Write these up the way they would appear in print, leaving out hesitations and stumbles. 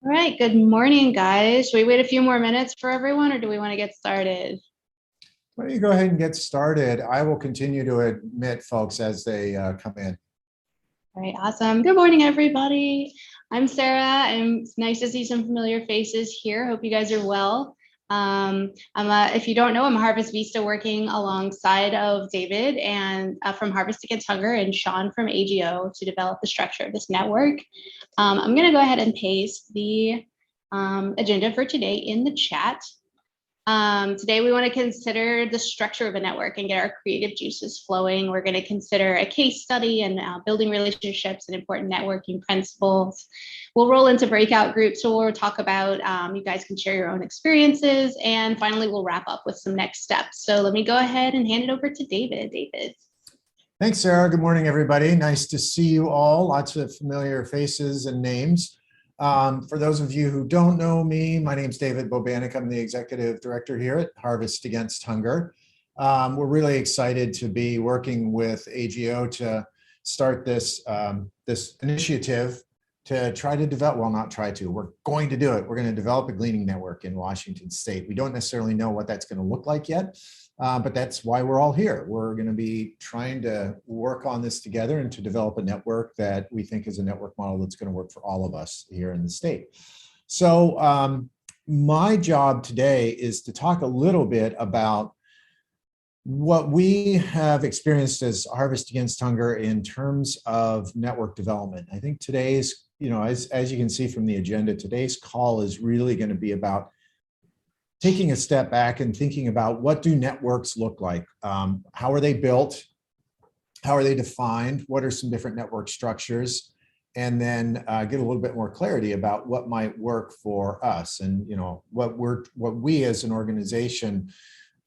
All right, good morning, guys. Should we wait a few more minutes for everyone, or do we want to get started? Why don't you go ahead and get started? I will continue to admit folks as they come in. All right, awesome. Good morning, everybody. I'm Sarah, and it's nice to see some familiar faces here. Hope you guys are well. If you don't know, I'm Harvest Vista working alongside of David and from Harvest Against Hunger and Sean from AGO to develop the structure of this network. I'm going to go ahead and paste the agenda for today in the chat. Today, we want to consider the structure of a network and get our creative juices flowing. We're going to consider a case study and building relationships and important networking principles. We'll roll into breakout groups, so we'll talk about, you guys can share your own experiences. And finally, we'll wrap up with some next steps. So let me go ahead and hand it over to David. David. Thanks, Sarah. Good morning, everybody. Nice to see you all. Lots of familiar faces and names. For those of you who don't know me, my name's David Bobanek. I'm the executive director here at Harvest Against Hunger. We're really excited to be working with AGO to start this, this initiative to try to develop, well, not try to, we're going to do it. We're going to develop a gleaning network in Washington State. We don't necessarily know what that's going to look like yet, but that's why we're all here. We're going to be trying to work on this together and to develop a network that we think is a network model that's going to work for all of us here in the state. So my job today is to talk a little bit about what we have experienced as Harvest Against Hunger in terms of network development. I think today's, as you can see from the agenda, today's call is really going to be about taking a step back and thinking about what do networks look like? How are they built? How are they defined? What are some different network structures? And then get a little bit more clarity about what might work for us. And what we as an organization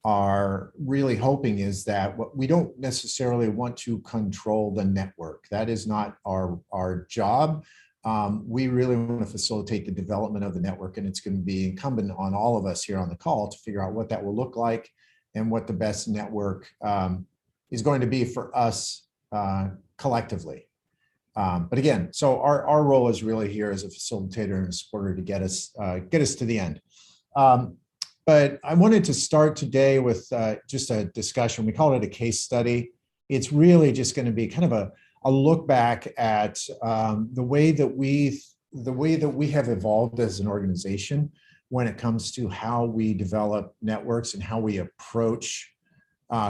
are really hoping is that we don't necessarily want to control the network. That is not our job. We really want to facilitate the development of the network, and it's going to be incumbent on all of us here on the call to figure out what that will look like and what the best network is going to be for us collectively. But again, so our role is really here as a facilitator and a supporter to get us to the end. But I wanted to start today with just a discussion. We call it a case study. It's really just going to be kind of a look back at the way that we have evolved as an organization when it comes to how we develop networks and how we approach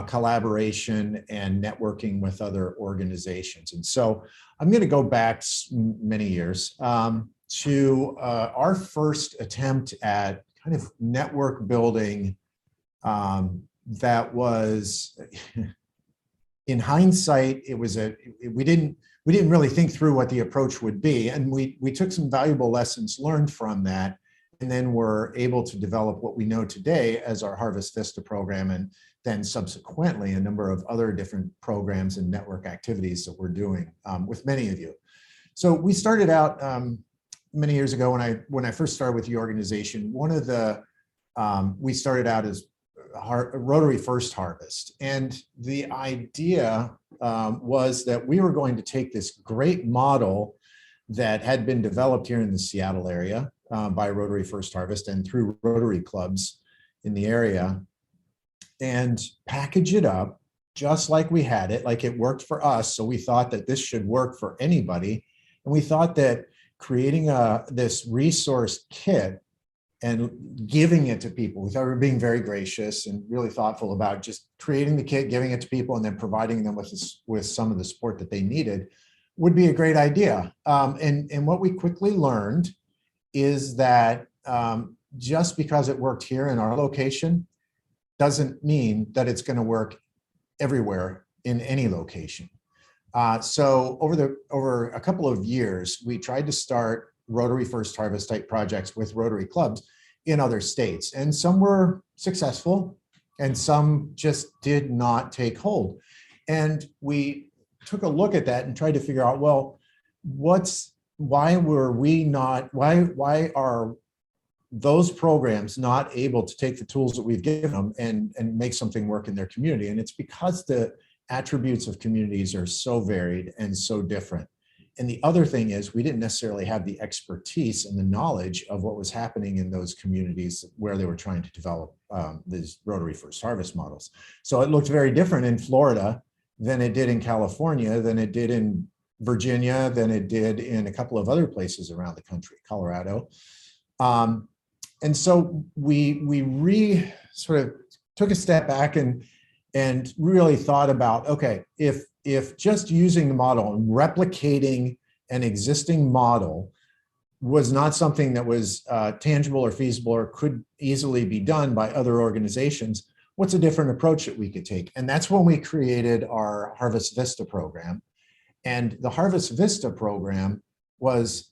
collaboration and networking with other organizations. And so I'm going to go back many years to our first attempt at kind of network building that was, in hindsight, we didn't really think through what the approach would be, and we took some valuable lessons learned from that, and then were able to develop what we know today as our Harvest Vista program, and then subsequently a number of other different programs and network activities that we're doing with many of you. So we started out many years ago when I first started with the organization. We started out as Rotary First Harvest, and the idea was that we were going to take this great model that had been developed here in the Seattle area by Rotary First Harvest and through Rotary clubs in the area, and package it up just like we had it, like it worked for us. So we thought that this should work for anybody, and we thought that creating this resource kit and giving it to people. We thought we were being very gracious and really thoughtful about just creating the kit, giving it to people, and then providing them with some of the support that they needed would be a great idea. And what we quickly learned is that just because it worked here in our location doesn't mean that it's going to work everywhere in any location. So over a couple of years, we tried to start Rotary First Harvest type projects with Rotary clubs in other states. And some were successful and some just did not take hold. And we took a look at that and tried to figure out, well, why are those programs not able to take the tools that we've given them and make something work in their community? And it's because the attributes of communities are so varied and so different. And the other thing is we didn't necessarily have the expertise and the knowledge of what was happening in those communities where they were trying to develop these rotary first harvest models. So it looked very different in Florida than it did in California, than it did in Virginia, than it did in a couple of other places around the country, Colorado. And so we sort of took a step back and really thought about, okay, if just using the model and replicating an existing model was not something that was tangible or feasible or could easily be done by other organizations, what's a different approach that we could take? And that's when we created our Harvest Vista program. And the Harvest Vista program was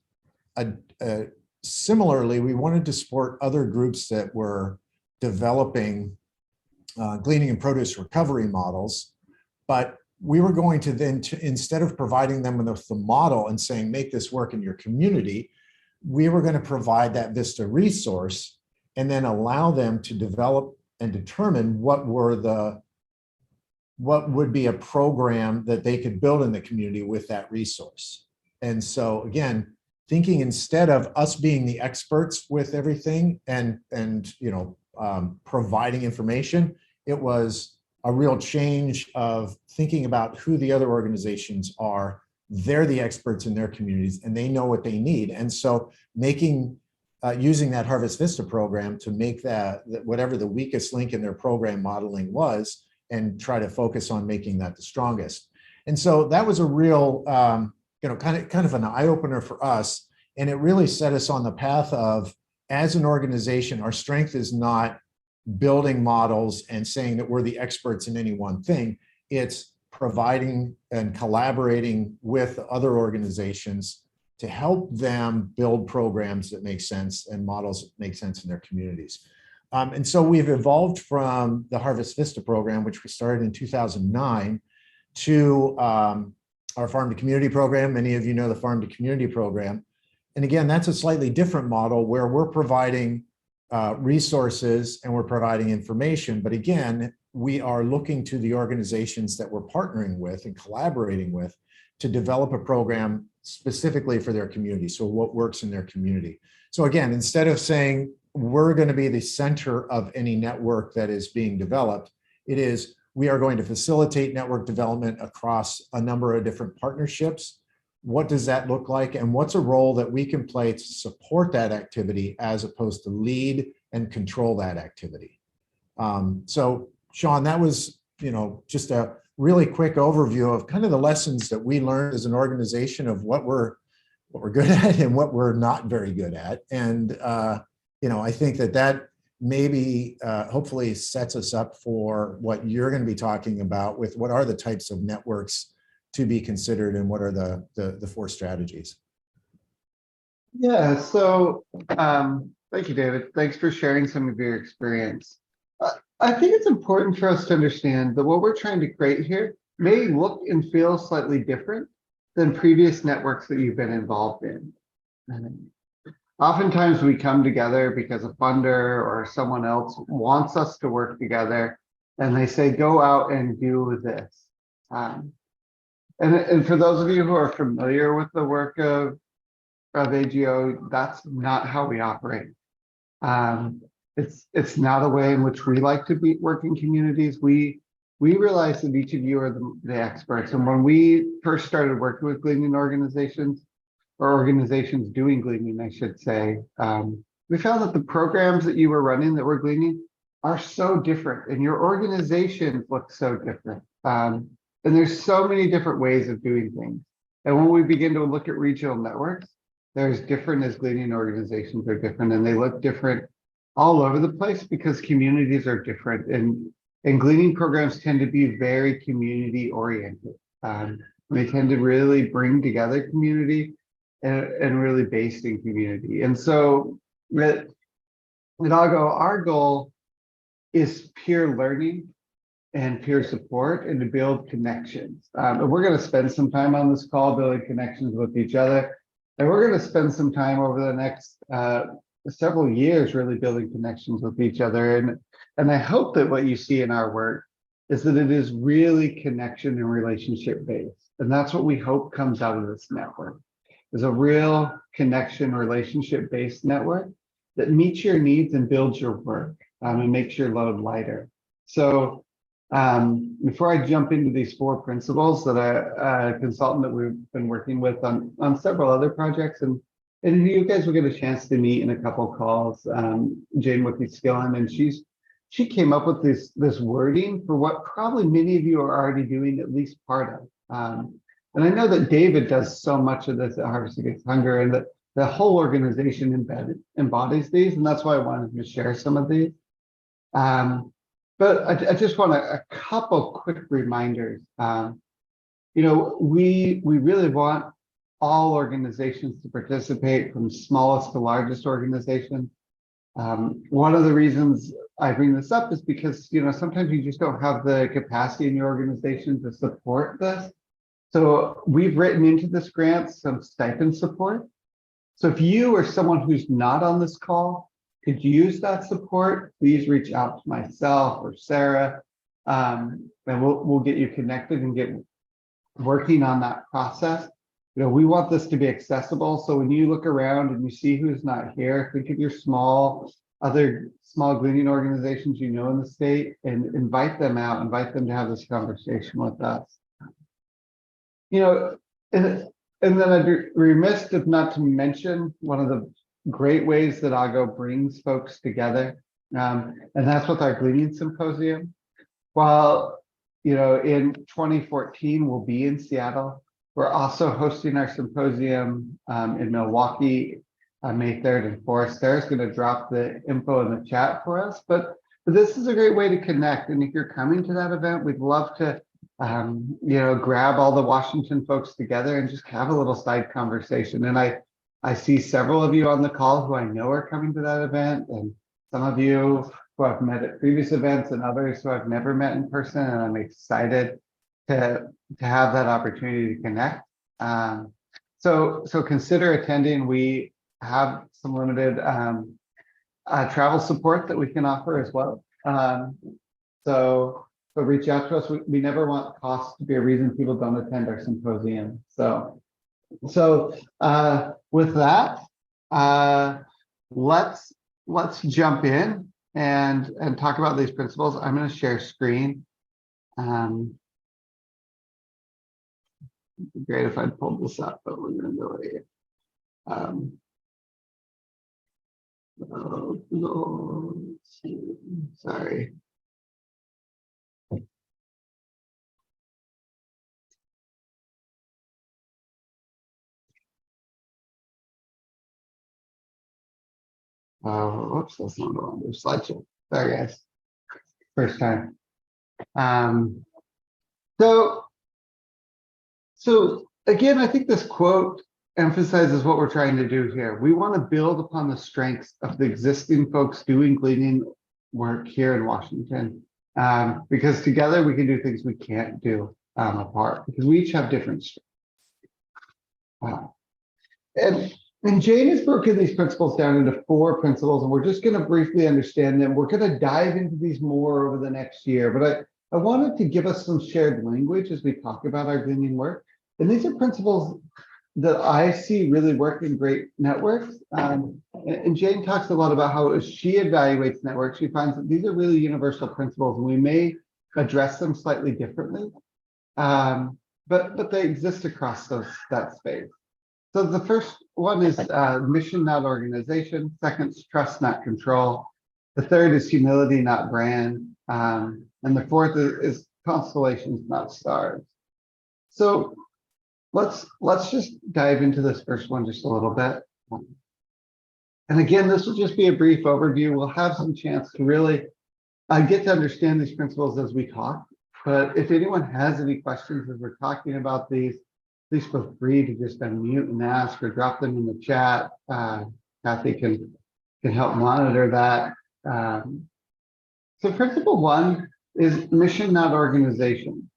similarly, we wanted to support other groups that were developing gleaning and produce recovery models, but we were going to then, instead of providing them with the model and saying, make this work in your community, we were going to provide that Vista resource and then allow them to develop and determine what would be a program that they could build in the community with that resource. And so again, thinking instead of us being the experts with everything and providing information, it was a real change of thinking about who the other organizations are. They're the experts in their communities and they know what they need. And so using that Harvest Vista program to make that whatever the weakest link in their program modeling was, and try to focus on making that the strongest. And so that was a real, kind of an eye opener for us. And it really set us on the path of, as an organization, our strength is not building models and saying that we're the experts in any one thing. It's providing and collaborating with other organizations to help them build programs that make sense and models that make sense in their communities. And so we've evolved from the Harvest Vista program, which we started in 2009, to our Farm to Community program. Many of you know the Farm to Community program. And again, that's a slightly different model where we're providing resources and we're providing information. But again, we are looking to the organizations that we're partnering with and collaborating with to develop a program specifically for their community. So what works in their community. So again, instead of saying we're going to be the center of any network that is being developed, it is we are going to facilitate network development across a number of different partnerships. What does that look like? And what's a role that we can play to support that activity as opposed to lead and control that activity? So Sean, that was, just a really quick overview of kind of the lessons that we learned as an organization of what we're good at and what we're not very good at. And, I think that maybe hopefully sets us up for what you're going to be talking about with what are the types of networks to be considered and what are the four strategies. Yeah, so thank you, David. Thanks for sharing some of your experience. I think it's important for us to understand that what we're trying to create here may look and feel slightly different than previous networks that you've been involved in. Oftentimes we come together because a funder or someone else wants us to work together and they say, go out and do this. And for those of you who are familiar with the work of AGO, that's not how we operate. It's not a way in which we like to work in communities. We realize that each of you are the experts. And when we first started working with gleaning organizations, or organizations doing gleaning, I should say, we found that the programs that you were running that were gleaning are so different, and your organizations look so different. And there's so many different ways of doing things. And when we begin to look at regional networks, they're as different as gleaning organizations are different, and they look different all over the place because communities are different. And gleaning programs tend to be very community oriented. They tend to really bring together community and really based in community. And so at AGO, our goal is peer learning and peer support and to build connections. And we're going to spend some time on this call building connections with each other. And we're going to spend some time over the next several years really building connections with each other. And I hope that what you see in our work is that it is really connection and relationship based. And that's what we hope comes out of this network, is a real connection, relationship-based network that meets your needs and builds your work and makes your load lighter. So before I jump into these 4 principles that a consultant that we've been working with on several other projects, and you guys will get a chance to meet in a couple calls, Jane with Skillern, and she came up with this wording for what probably many of you are already doing at least part of. And I know that David does so much of this at Harvest Against Hunger, and that the whole organization embodies these, and that's why I wanted to share some of these. But I just want a couple quick reminders. You know, we really want all organizations to participate, from smallest to largest organizations. One of the reasons I bring this up is because, you know, sometimes you just don't have the capacity in your organization to support this. So we've written into this grant some stipend support. So if you or someone who's not on this call could use that support, please reach out to myself or Sarah, and we'll get you connected and get working on that process. You know, we want this to be accessible. So when you look around and you see who's not here, think of your other small gleaning organizations you know in the state, and invite them out, invite them to have this conversation with us. You know, and then I'd be remiss if not to mention one of the great ways that AGO brings folks together, and that's with our Gleaning Symposium. While, you know, in 2014 we'll be in Seattle, we're also hosting our symposium in Milwaukee on May 3rd and 4th. Sarah's going to drop the info in the chat for us, but this is a great way to connect. And if you're coming to that event, we'd love to you know, grab all the Washington folks together and just have a little side conversation. And I see several of you on the call who I know are coming to that event, and some of you who I've met at previous events, and others who I've never met in person, and I'm excited to have that opportunity to connect. So consider attending. We have some limited travel support that we can offer as well. So reach out to us. We never want cost to be a reason people don't attend our symposium. So with that, let's jump in and talk about these principles. I'm going to share screen. It'd be great if I'd pulled this up, but we're going to do it here. Oh, no, sorry. Whoops, that's not the one. There's slideshow. Sorry, guys. First time. So again, I think this quote emphasizes what we're trying to do here. We want to build upon the strengths of the existing folks doing gleaning work here in Washington, because together we can do things we can't do apart, because we each have different strengths. And Jane has broken these principles down into 4 principles, and we're just going to briefly understand them. We're going to dive into these more over the next year, but I wanted to give us some shared language as we talk about our gleaning work. And these are principles that I see really work in great networks. And Jane talks a lot about how, as she evaluates networks, she finds that these are really universal principles, and we may address them slightly differently, but they exist across that space. So the first one is mission, not organization. Second is trust, not control. The third is humility, not brand. And the fourth is constellations, not stars. So let's just dive into this first one just a little bit. And again, this will just be a brief overview. We'll have some chance to really get to understand these principles as we talk. But if anyone has any questions as we're talking about these, please feel free to just unmute and ask, or drop them in the chat. Kathy can help monitor that. So principle 1 is mission, not organization.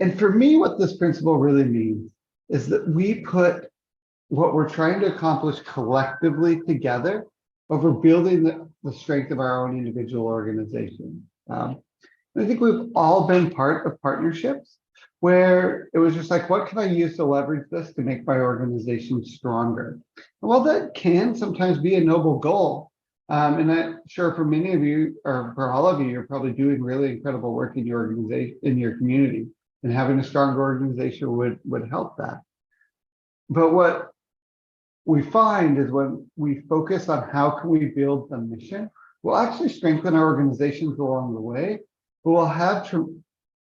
And for me, what this principle really means is that we put what we're trying to accomplish collectively together over building the strength of our own individual organization. I think we've all been part of partnerships where it was just like, what can I use to leverage this to make my organization stronger? And while that can sometimes be a noble goal, and I'm sure for many of you, or for all of you, you're probably doing really incredible work in your organization, in your community, and having a stronger organization would help that. But what we find is when we focus on how can we build the mission, we'll actually strengthen our organizations along the way, but we'll have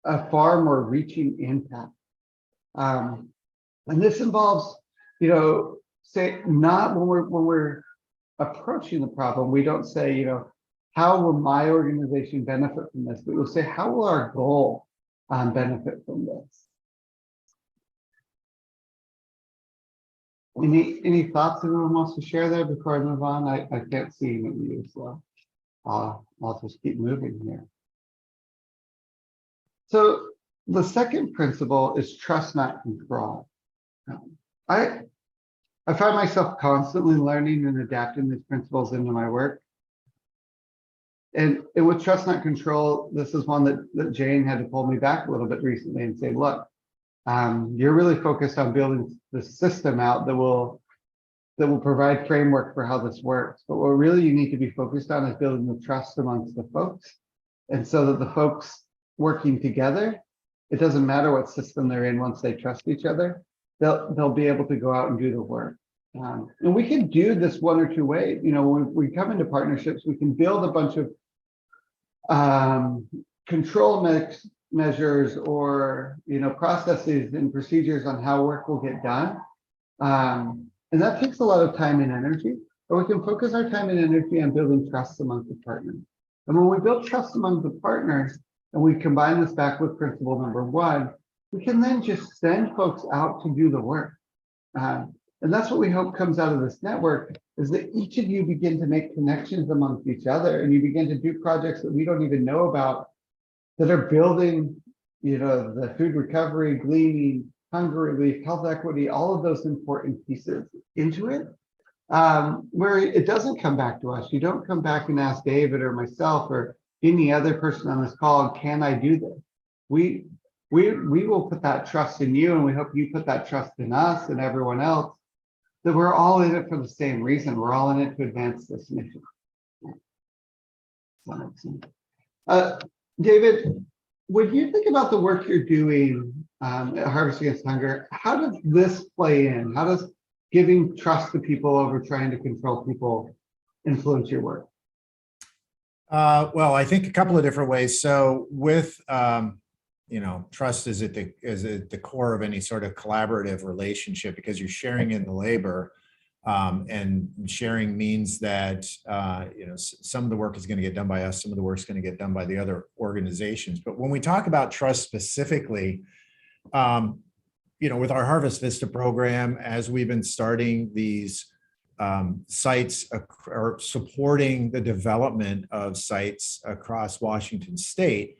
a far more reaching impact. And this involves, say not when we're approaching the problem, we don't say, how will my organization benefit from this? But we'll say, how will our goal benefit from this? Any thoughts anyone wants to share there before I move on? I can't see any of you, so I'll just keep moving here. So the second principle is trust, not control. I find myself constantly learning and adapting these principles into my work. And with trust, not control, this is one that Jane had to pull me back a little bit recently and say, look, you're really focused on building the system out that will provide framework for how this works. But what really you need to be focused on is building the trust amongst the folks. And so that the folks working together, it doesn't matter what system they're in, once they trust each other, they'll be able to go out and do the work. And we can do this one or two ways. When we come into partnerships, we can build a bunch of control measures or processes and procedures on how work will get done. And that takes a lot of time and energy, but we can focus our time and energy on building trust among the partners. And when we build trust among the partners, and we combine this back with principle number one, we can then just send folks out to do the work. And that's what we hope comes out of this network, is that each of you begin to make connections amongst each other, and you begin to do projects that we don't even know about that are building, the food recovery, gleaning, hunger relief, health equity, all of those important pieces into it, where it doesn't come back to us. You don't come back and ask David or myself or any other person on this call, can I do this? We will put that trust in you, and we hope you put that trust in us and everyone else, that we're all in it for the same reason. We're all in it to advance this mission. David, when you think about the work you're doing at Harvest Against Hunger, how does this play in? How does giving trust to people over trying to control people influence your work? Well, I think a couple of different ways. So with, trust is at the core of any sort of collaborative relationship, because you're sharing in the labor, and sharing means that, some of the work is going to get done by us, some of the work is going to get done by the other organizations. But when we talk about trust specifically, with our Harvest Vista program, as we've been starting these sites or supporting the development of sites across Washington State,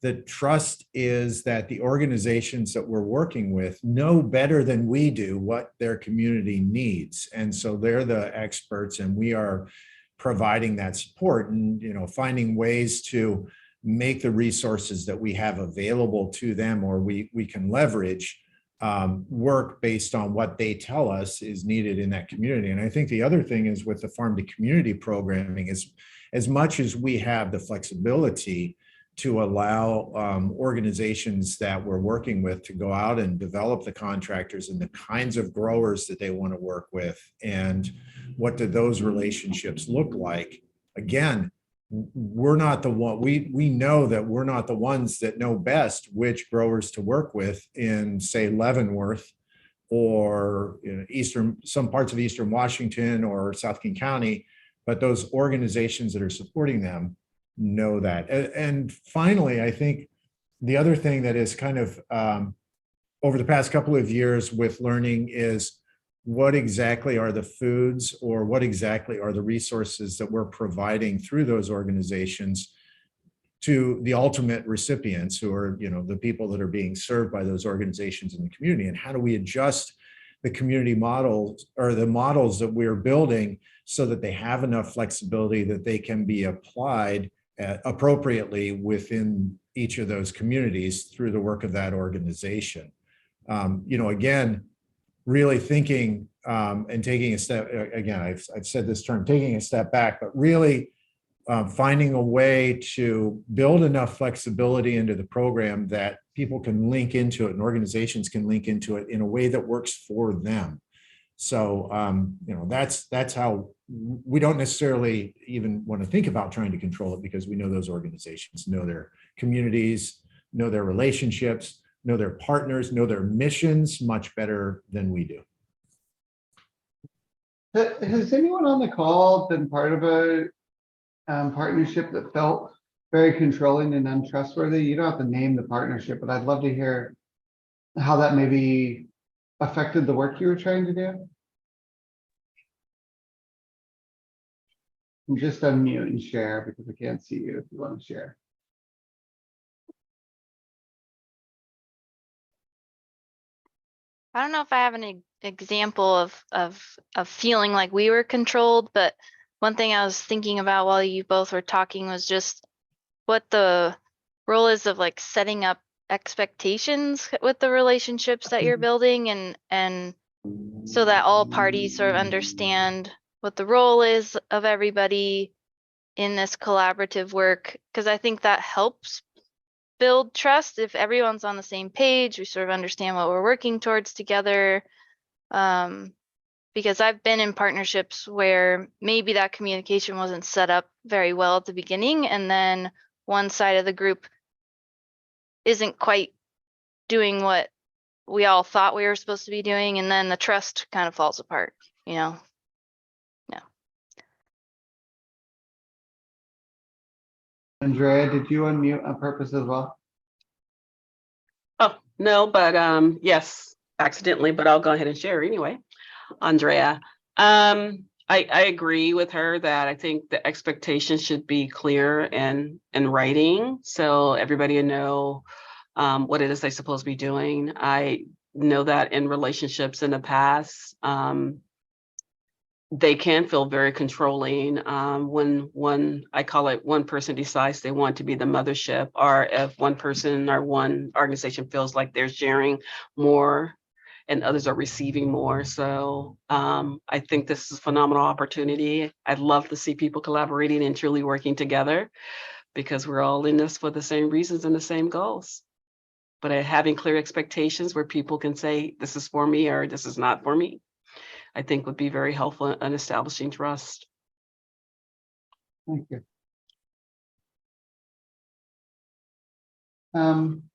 the trust is that the organizations that we're working with know better than we do what their community needs. And so they're the experts, and we are providing that support and, finding ways to make the resources that we have available to them, or we can leverage, work based on what they tell us is needed in that community. And I think the other thing is with the farm to community programming is, as much as we have the flexibility to allow organizations that we're working with to go out and develop the contractors and the kinds of growers that they want to work with, and what do those relationships look like. Again, we're not the one, we know that we're not the ones that know best which growers to work with in, say, Leavenworth or some parts of Eastern Washington or South King County, but those organizations that are supporting them know that. And finally, I think the other thing that is kind of over the past couple of years with learning is, what exactly are the foods, or what exactly are the resources that we're providing through those organizations to the ultimate recipients, who are, the people that are being served by those organizations in the community, and how do we adjust the community models, or the models that we're building, so that they have enough flexibility that they can be applied appropriately within each of those communities through the work of that organization. Again, really thinking and taking a step, again, I've said this term, taking a step back, but really finding a way to build enough flexibility into the program that people can link into it and organizations can link into it in a way that works for them. So, that's how we don't necessarily even want to think about trying to control it, because we know those organizations know their communities, know their relationships, know their partners, know their missions much better than we do. Has anyone on the call been part of a partnership that felt very controlling and untrustworthy? You don't have to name the partnership, but I'd love to hear how that maybe affected the work you were trying to do. And just unmute and share, because I can't see you if you want to share. I don't know if I have an example of feeling like we were controlled, but one thing I was thinking about while you both were talking was just what the role is of like setting up expectations with the relationships that you're building, and so that all parties sort of understand what the role is of everybody in this collaborative work, because I think that helps build trust if everyone's on the same page. We sort of understand what we're working towards together. Because I've been in partnerships where maybe that communication wasn't set up very well at the beginning, and then one side of the group isn't quite doing what we all thought we were supposed to be doing, and then the trust kind of falls apart, Yeah. Andrea, did you unmute on purpose as well? Oh, no, but yes, accidentally, but I'll go ahead and share anyway. Andrea, I agree with her that I think the expectations should be clear and in writing, so everybody will know what it is they're supposed to be doing. I know that in relationships in the past, they can feel very controlling when I call it one person decides they want to be the mothership, or if one person or one organization feels like they're sharing more and others are receiving more. So I think this is a phenomenal opportunity. I'd love to see people collaborating and truly working together, because we're all in this for the same reasons and the same goals. But having clear expectations where people can say, this is for me or this is not for me, I think would be very helpful in establishing trust. Thank you.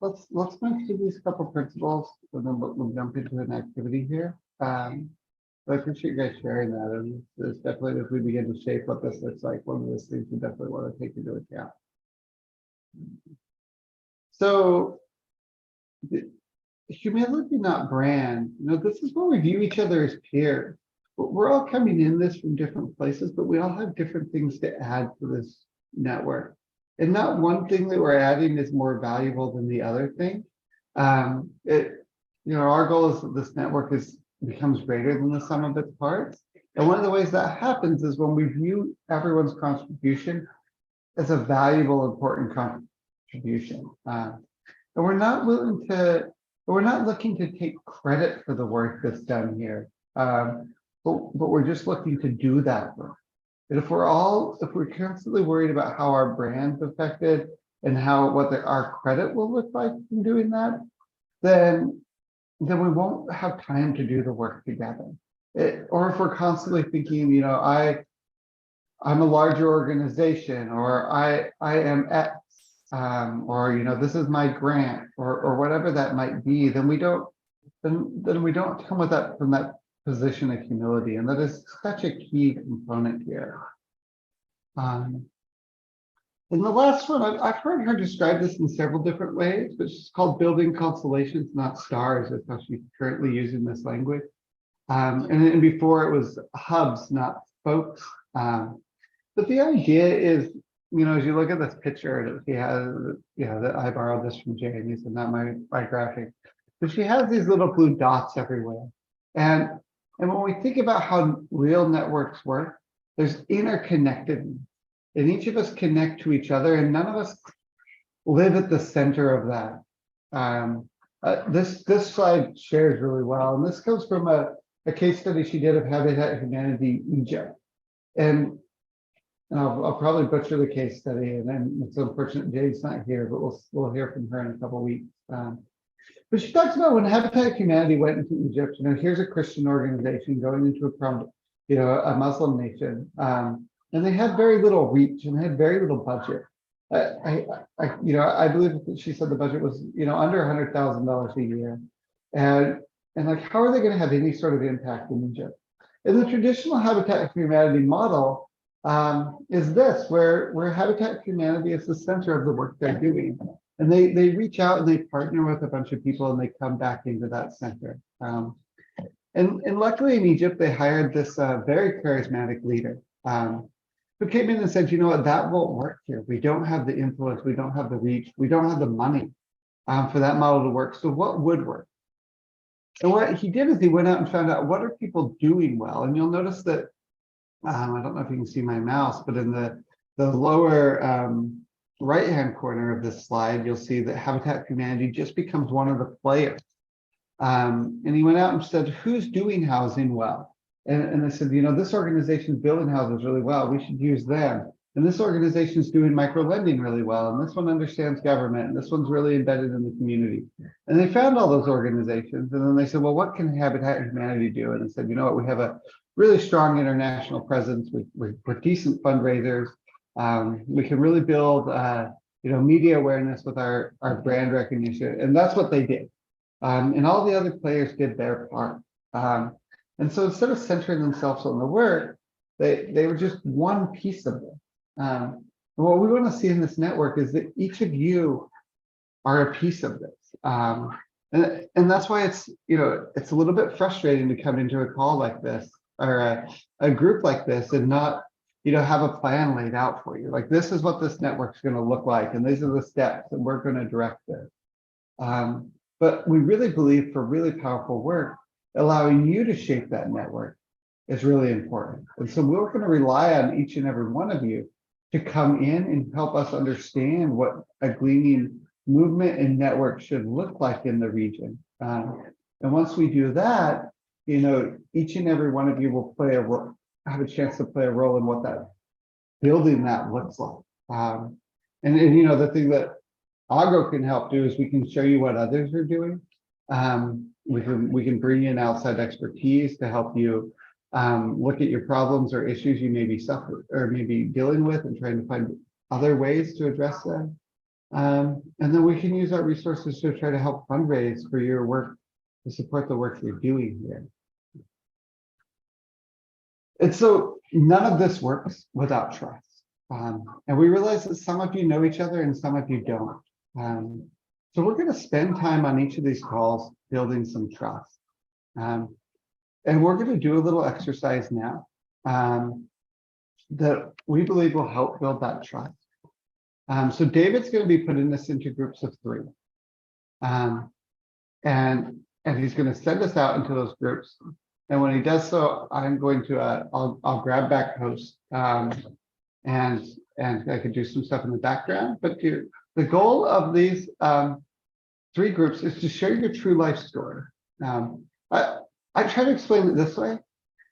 Let's move to these couple principles, and then we'll jump into an activity here. I appreciate you guys sharing that, and it's definitely, as we begin to shape what this looks like, one of those things we definitely want to take into account. So, humility, not brand. This is where we view each other as peers. We're all coming in this from different places, but we all have different things to add to this network. And not one thing that we're adding is more valuable than the other thing. Our goal is that this network becomes greater than the sum of its parts. And one of the ways that happens is when we view everyone's contribution as a valuable, important contribution. And we're not looking to take credit for the work that's done here. But we're just looking to do that work. And if we're constantly worried about how our brand's affected and our credit will look like in doing that, then we won't have time to do the work together. Or if we're constantly thinking, I'm a larger organization, or I am X, or this is my grant, or whatever that might be, then we don't come with that from that position of humility, and that is such a key component here. And the last one, I've heard her describe this in several different ways, but she's called building constellations, not stars. That's how she's currently using this language. And before it was hubs, not spokes. But the idea is, as you look at this picture that she has, that I borrowed this from Jamie's and not my graphic, but she has these little blue dots everywhere. And when we think about how real networks work, there's interconnectedness. and each of us connect to each other, and none of us live at the center of that. This slide shares really well, and this comes from a case study she did of Habitat Humanity Egypt. And I'll probably butcher the case study, and then it's unfortunate Jade's not here, but we'll hear from her in a couple of weeks. But she talks about when Habitat Humanity went into Egypt. Here's a Christian organization going into a Muslim nation, and they had very little reach and had very little budget. I believe that she said the budget was under $100,000 a year, and like, how are they going to have any sort of impact in Egypt? And the traditional Habitat for Humanity model is this, where Habitat for Humanity is the center of the work they're doing, and they reach out and they partner with a bunch of people and they come back into that center. And luckily in Egypt they hired this very charismatic leader. Who came in and said, you know what, that won't work here. We don't have the influence, we don't have the reach, we don't have the money for that model to work. So what would work? And what he did is he went out and found out what are people doing well. And you'll notice that, I don't know if you can see my mouse, but in the lower right-hand corner of this slide, you'll see that Habitat for Humanity just becomes one of the players. And he went out and said, who's doing housing well? And they said, this organization's building houses really well. We should use them. And this organization's doing micro lending really well. And this one understands government. And this one's really embedded in the community. And they found all those organizations. And then they said, well, what can Habitat for Humanity do? And they said, you know what, we have a really strong international presence with decent fundraisers. We can really build, media awareness with our brand recognition. And that's what they did. And all the other players did their part. And so instead of centering themselves on the work, they were just one piece of it. And what we want to see in this network is that each of you are a piece of this. And that's why it's a little bit frustrating to come into a call like this or a group like this and not have a plan laid out for you. Like, this is what this network's going to look like, and these are the steps, and we're going to direct it. But we really believe for really powerful work, allowing you to shape that network is really important. And so we're going to rely on each and every one of you to come in and help us understand what a gleaning movement and network should look like in the region. And once we do that, each and every one of you will have a chance to play a role in what that building that looks like. And the thing that Ago can help do is we can show you what others are doing. We can bring in outside expertise to help you look at your problems or issues you may be suffering or maybe dealing with and trying to find other ways to address them. And then we can use our resources to try to help fundraise for your work, to support the work you're doing here. And so none of this works without trust. And we realize that some of you know each other and some of you don't. So we're going to spend time on each of these calls building some trust. And we're going to do a little exercise now that we believe will help build that trust. So David's going to be putting this into groups of 3. And he's going to send us out into those groups. And when he does so, I'm going to, I'll grab back host and I could do some stuff in the background. But the goal of these 3 groups is to share your true life story. I try to explain it this way: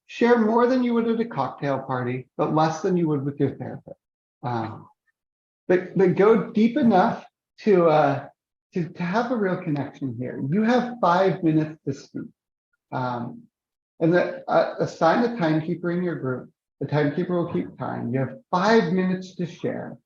share more than you would at a cocktail party, but less than you would with your therapist. But go deep enough to have a real connection here. You have 5 minutes to speak. And assign a timekeeper in your group. The timekeeper will keep time. You have 5 minutes to share.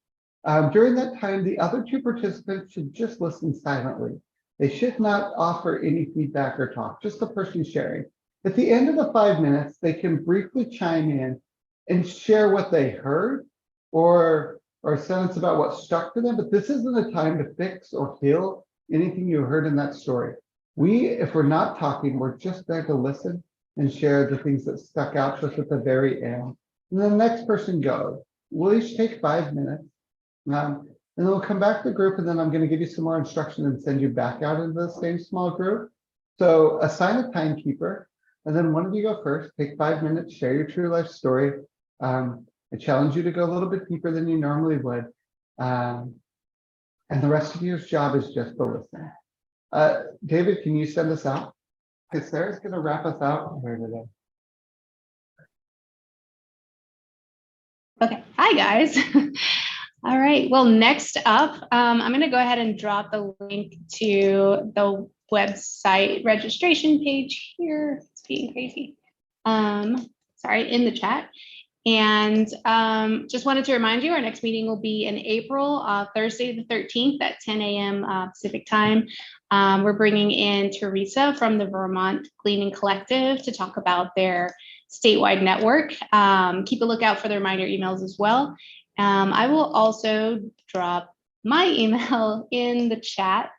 During that time, the other 2 participants should just listen silently. They should not offer any feedback or talk, just the person sharing. At the end of the 5 minutes, they can briefly chime in and share what they heard or a sentence about what stuck to them, but this isn't a time to fix or heal anything you heard in that story. If we're not talking, we're just there to listen and share the things that stuck out to us at the very end. And then the next person goes. We'll each take 5 minutes. And then we'll come back to the group, and then I'm going to give you some more instruction and send you back out into the same small group. So assign a timekeeper, and then one of you go first, take 5 minutes, share your true life story. I challenge you to go a little bit deeper than you normally would. And the rest of your job is just to listen. David, can you send us out? Because Sarah's going to wrap us out here today. Okay, hi guys. All right, well, next up, I'm going to go ahead and drop the link to the website registration page here. It's being crazy. Sorry, in the chat. And just wanted to remind you, our next meeting will be in April, Thursday the 13th at 10 a.m. Pacific time. We're bringing in Teresa from the Vermont Cleaning Collective to talk about their statewide network. Keep a lookout for the reminder emails as well. I will also drop my email in the chat.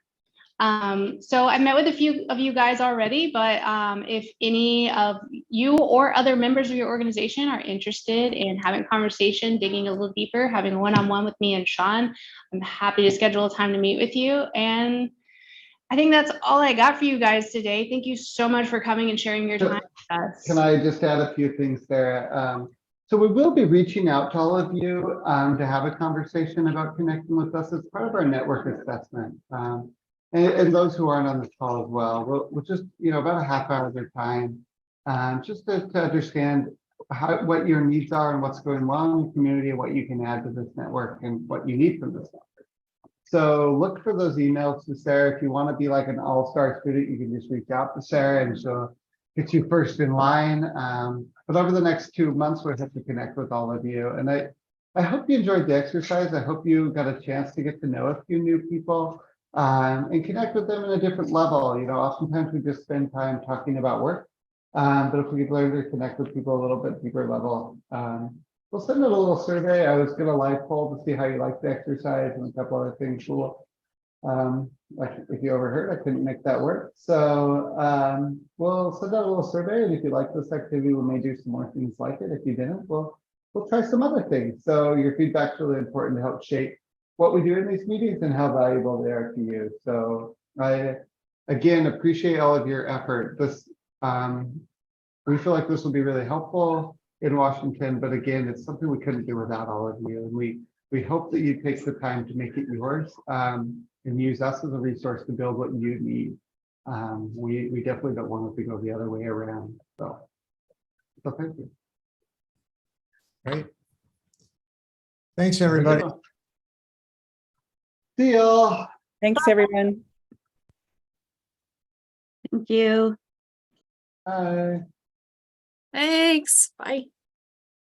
So I met with a few of you guys already, but if any of you or other members of your organization are interested in having a conversation, digging a little deeper, having a one-on-one with me and Sean, I'm happy to schedule a time to meet with you. And I think that's all I got for you guys today. Thank you so much for coming and sharing your time with us. Can I just add a few things there? So we will be reaching out to all of you to have a conversation about connecting with us as part of our network assessment. And those who aren't on this call as well, we'll just, about a half hour of their time, just to understand what your needs are and what's going on in the community and what you can add to this network and what you need from this network. So look for those emails to Sarah. If you want to be like an all-star student, you can just reach out to Sarah and she'll get you first in line. But over the next 2 months, we'll have to connect with all of you. And I hope you enjoyed the exercise. I hope you got a chance to get to know a few new people. And connect with them in a different level. Oftentimes we just spend time talking about work, but if we could learn to connect with people a little bit deeper level, we'll send out a little survey. I was going to live poll to see how you like the exercise and a couple other things. Like if you overheard, I couldn't make that work. So we'll send out a little survey, and if you like this activity, we may do some more things like it. If you didn't, we'll try some other things. So your feedback's really important to help shape what we do in these meetings and how valuable they are to you. So I, again, appreciate all of your effort. We feel like this will be really helpful in Washington, but again, it's something we couldn't do without all of you. And we hope that you take the time to make it yours and use us as a resource to build what you need. We definitely don't want it to go the other way around. So thank you. Great. Thanks, everybody. See y'all. Thanks, everyone. Thank you. Bye. Thanks. Bye.